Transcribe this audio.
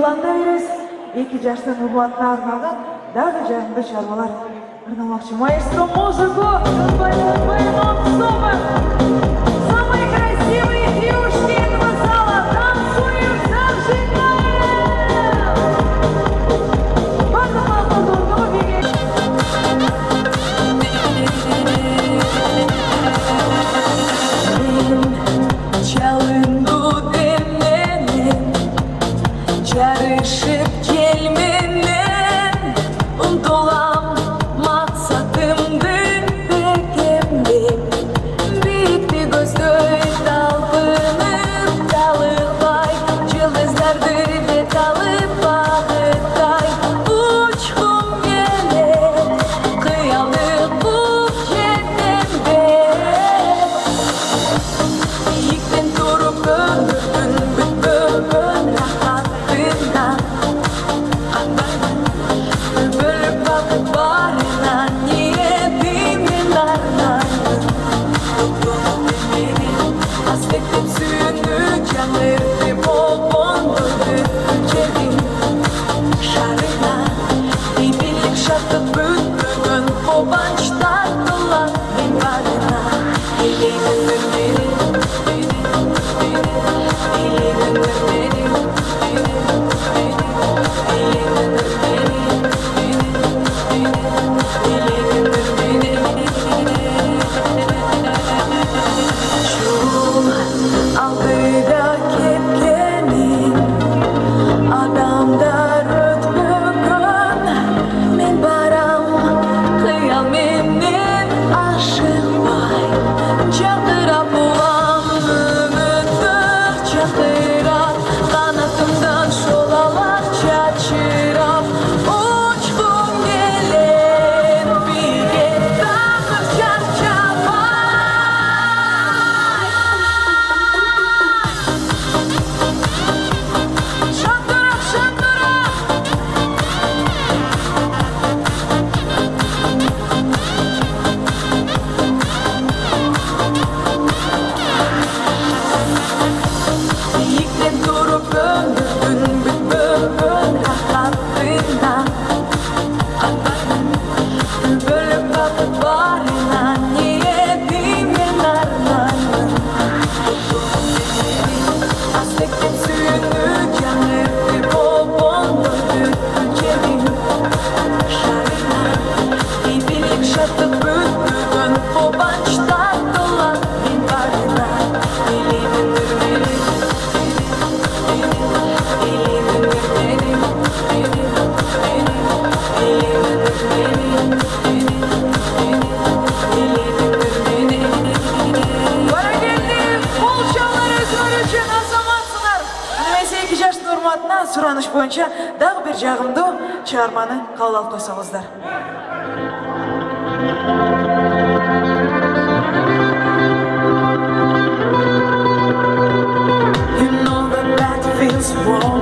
жыланда бересіз. 2 жаштың ұбуатына арналған дағы жайында шаруалар арналмақшы. Маэстро музыку! Самые красивые девушки этого зала! Танцуем, зажигаем! Жарышып келменен ұмтылам мақсатымды бекемдеп биікті көздөй талпынып талықпай жұлдыздарды бет алып бағыттай ұшқым келет қиялды қуып жетемде биіктен тұрып өмірдің бүтпөгін рахаттынан бөліп бақыт барынан ниетіммен арнаймын аспектеп сүйінді жаңыртып опонды бүлчегін шарына бейбілік шаттық бүтпөгін қобанчтар қылат мен барына алдыда кеткенін адамдар өтпөгөн мен барам қиялменен ашықпай жалтырап болам үмітті жалтырап қанатымдан шолалар шашырап ұшқым келет биікке тағдыр шаршамай шаңдырап шаңдырап биіктен тұрып өмірдің бүтпөгін рахаттынан бөліп бақыт барынан ниетіммен арнаймын аспектеп сүйінді жаңыртып опонды бүлчегін шарына бейбілік шаттық бүтпөгін қобанчтар қылат мен барына сұраныш бойынша дағы бір жағымды шығарманы қабыл алып қойсаңыздар. You know that feels wrong.